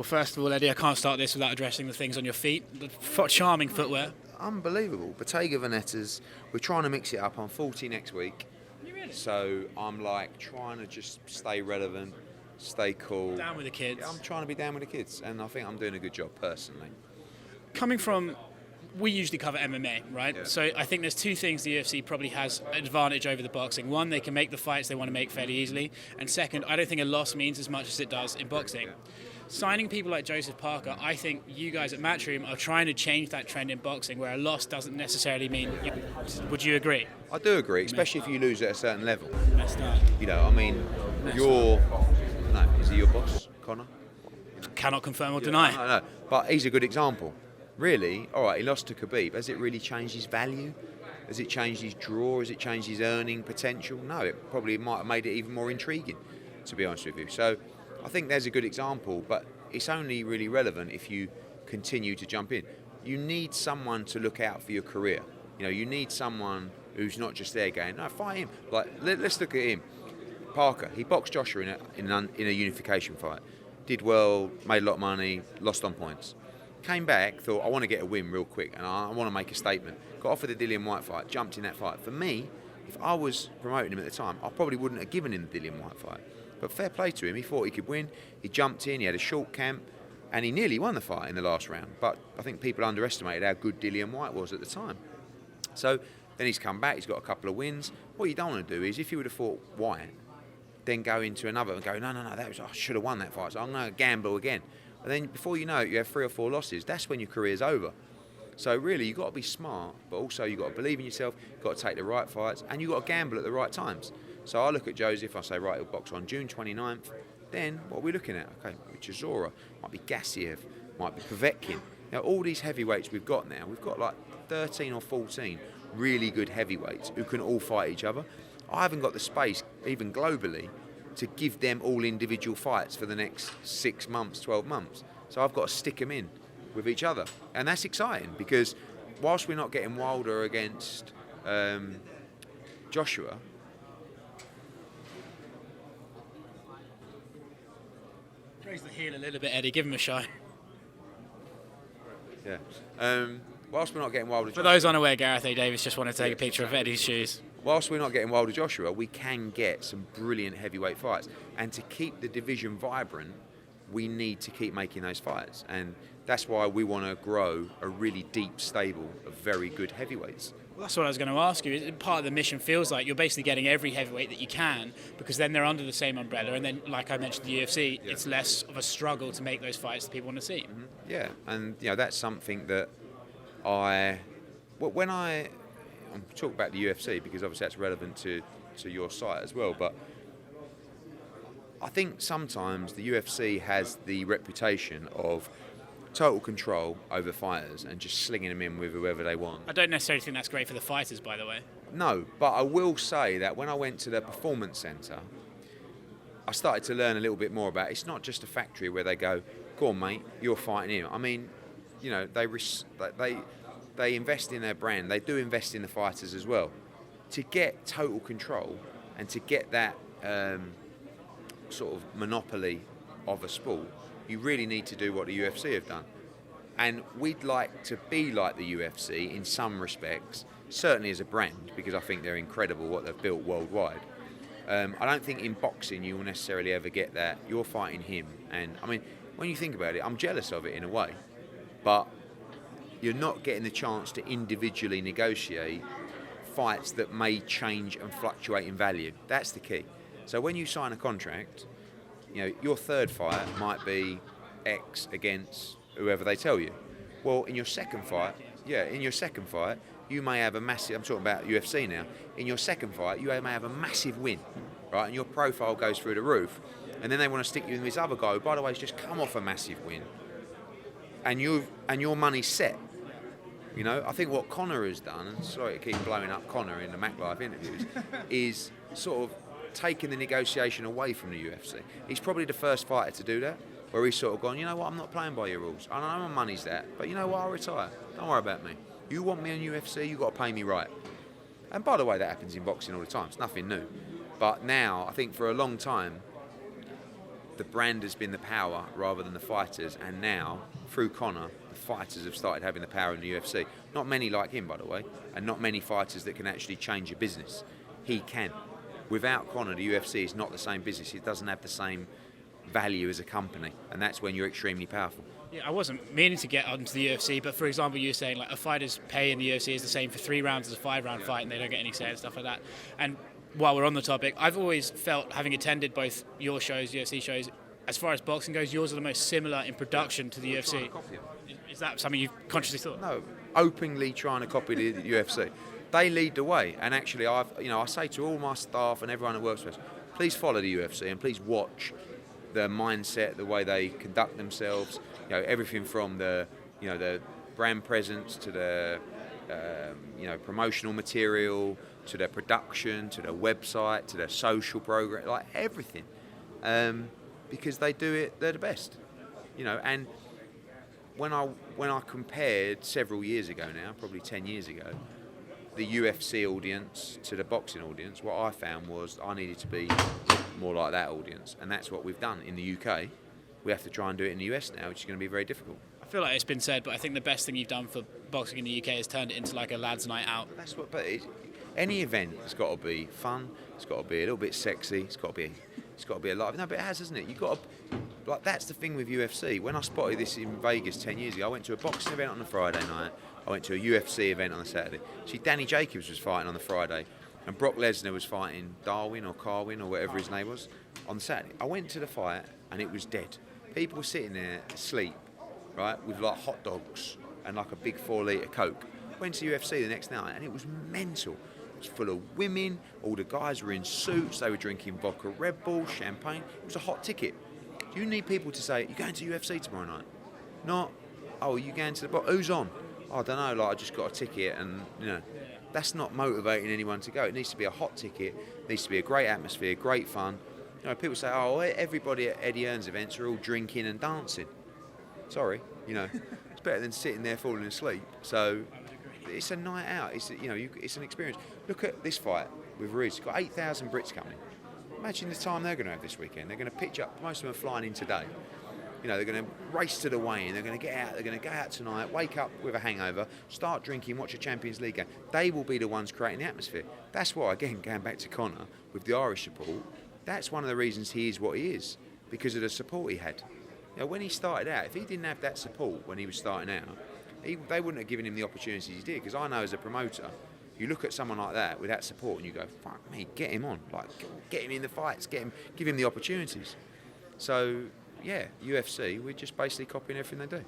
Well, first of all, Eddie, I can't start this without addressing the things on your feet. The charming footwear. Unbelievable. Bottega Venetas. We're trying to mix it up. I'm 40 next week. You really? So I'm like trying to just stay relevant, stay cool. Down with the kids. Yeah, I'm trying to be down with the kids, and I think I'm doing a good job personally. Coming from, we usually cover MMA, right? Yeah. So I think there's two things the UFC probably has advantage over the boxing. One, they can make the fights they want to make fairly easily. And second, I don't think a loss means as much as it does in boxing. Yeah. Signing people like Joseph Parker, I think you guys at Matchroom are trying to change that trend in boxing where a loss doesn't necessarily mean would you agree? I do agree, especially if you lose at a certain level. Messed up. You know, I mean, is he your boss, Connor? Cannot confirm or deny. No. But he's a good example. Really, all right, he lost to Khabib. Has it really changed his value? Has it changed his draw? Has it changed his earning potential? No, it probably might have made it even more intriguing, to be honest with you. So I think there's a good example, but it's only really relevant if you continue to jump in. You need someone to look out for your career. You know, you need someone who's not just there going, no, fight him. Like, let's look at him. Parker, he boxed Joshua in a unification fight. Did well, made a lot of money, lost on points. Came back, thought, I want to get a win real quick and I want to make a statement. Got offered the Dillian White fight, jumped in that fight. For me, if I was promoting him at the time, I probably wouldn't have given him the Dillian White fight. But fair play to him, he thought he could win. He jumped in, he had a short camp, and he nearly won the fight in the last round. But I think people underestimated how good Dillian White was at the time. So then he's come back, he's got a couple of wins. What you don't want to do is, if you would have fought White, then go into another and go, no, I should have won that fight, so I'm going to gamble again. And then before you know it, you have 3 or 4 losses. That's when your career's over. So really, you've got to be smart, but also you've got to believe in yourself, you've got to take the right fights, and you've got to gamble at the right times. So I look at Joseph, I say, right, he'll box on June 29th. Then, what are we looking at? Okay, Chisora, might be Gassiev, might be Povetkin. Now, all these heavyweights we've got now, we've got like 13 or 14 really good heavyweights who can all fight each other. I haven't got the space, even globally, to give them all individual fights for the next 6 months, 12 months. So I've got to stick them in with each other. And that's exciting because whilst we're not getting Wilder against Joshua, Raise the heel a little bit, Eddie. Give him a shine. yeah. Whilst we're not getting Wilder For those unaware, Gareth A. Davis just wanted to take a picture of Eddie's shoes. Whilst we're not getting Wilder Joshua, we can get some brilliant heavyweight fights. And to keep the division vibrant, we need to keep making those fights. And that's why we want to grow a really deep stable of very good heavyweights. Well, that's what I was going to ask you. Part of the mission feels like you're basically getting every heavyweight that you can because then they're under the same umbrella. And then, like I mentioned, the UFC, it's less of a struggle to make those fights that people want to see. Mm-hmm. Yeah, and that's something that when I'm talking about the UFC because obviously that's relevant to your site as well, but I think sometimes the UFC has the reputation of total control over fighters and just slinging them in with whoever they want. I don't necessarily think that's great for the fighters, by the way. No, but I will say that when I went to the Performance Centre, I started to learn a little bit more about it. It's not just a factory where they go, go on mate, you're fighting him. I mean, they invest in their brand. They do invest in the fighters as well. To get total control and to get that sort of monopoly of a sport, you really need to do what the UFC have done. And we'd like to be like the UFC in some respects, certainly as a brand, because I think they're incredible what they've built worldwide. I don't think in boxing you will necessarily ever get that. You're fighting him. And I mean, when you think about it, I'm jealous of it in a way. But you're not getting the chance to individually negotiate fights that may change and fluctuate in value. That's the key. So when you sign a contract, your third fight might be X against whoever they tell you. Well, in your second fight, you may have a massive, I'm talking about UFC now, in your second fight, you may have a massive win, right? And your profile goes through the roof. And then they want to stick you in this other guy who, by the way, has just come off a massive win. And your money's set. I think what Conor has done, and sorry to keep blowing up Conor in the MacLife interviews, is sort of taking the negotiation away from the UFC. He's probably the first fighter to do that, where he's sort of gone, you know what, I'm not playing by your rules. I know my money's that, but you know what, I'll retire. Don't worry about me. You want me on UFC, you've got to pay me right. And by the way, that happens in boxing all the time. It's nothing new. But now, I think for a long time, the brand has been the power rather than the fighters, and now through Conor, the fighters have started having the power in the UFC. Not many like him, by the way, and not many fighters that can actually change a business. He can. Without Conor, the UFC is not the same business. It doesn't have the same value as a company, and that's when you're extremely powerful. Yeah, I wasn't meaning to get onto the UFC, but for example, you're saying like a fighter's pay in the UFC is the same for 3 rounds as a 5-round fight, and they don't get any say and stuff like that. And while we're on the topic, I've always felt, having attended both your shows, UFC shows, as far as boxing goes, yours are the most similar in production to the UFC. Is that something you've consciously thought? No, openly trying to copy the UFC. They lead the way, and actually, I say to all my staff and everyone that works for us, please follow the UFC and please watch the mindset, the way they conduct themselves. Everything from the brand presence to the promotional material, to their production, to their website, to their social program, like everything, because they do it. They're the best, And when I compared several years ago now, probably 10 years ago, the UFC audience to the boxing audience, what I found was I needed to be more like that audience, and that's what we've done in the UK. We have to try and do it in the US now, which is going to be very difficult. I feel like it's been said, but I think the best thing you've done for boxing in the UK is turned it into like a lads' night out. Any event has got to be fun. It's got to be a little bit sexy. It's got to be alive. No, but it has, hasn't it? That's the thing with UFC. When I spotted this in Vegas 10 years ago, I went to a boxing event on a Friday night. I went to a UFC event on a Saturday. See, Danny Jacobs was fighting on the Friday, and Brock Lesnar was fighting Darwin or Carwin or whatever his name was on the Saturday. I went to the fight, and it was dead. People were sitting there asleep, right, with like hot dogs and like a big 4-litre Coke. Went to UFC the next night, and it was mental. It was full of women. All the guys were in suits. They were drinking vodka, Red Bull, champagne. It was a hot ticket. You need people to say, "You're going to UFC tomorrow night?" Not, "Oh, you going to the box? Who's on?" "I don't know. Like I just got a ticket," and that's not motivating anyone to go. It needs to be a hot ticket. It needs to be a great atmosphere, great fun. People say, "Oh, everybody at Eddie Hearn's events are all drinking and dancing." Sorry, it's better than sitting there falling asleep. So it's a night out. It's it's an experience. Look at this fight with Ruiz. It's got 8,000 Brits coming. Imagine the time they're going to have this weekend. They're going to pitch up. Most of them are flying in today. They're going to race to the weigh-in. They're going to get out. They're going to go out tonight, wake up with a hangover, start drinking, watch a Champions League game. They will be the ones creating the atmosphere. That's why, again, going back to Conor with the Irish support, that's one of the reasons he is what he is, because of the support he had. When he started out, if he didn't have that support when he was starting out, they wouldn't have given him the opportunities he did. Because I know as a promoter, you look at someone like that with that support and you go, "Fuck me, get him on, get him in the fights, give him the opportunities." So yeah, UFC, we're just basically copying everything they do.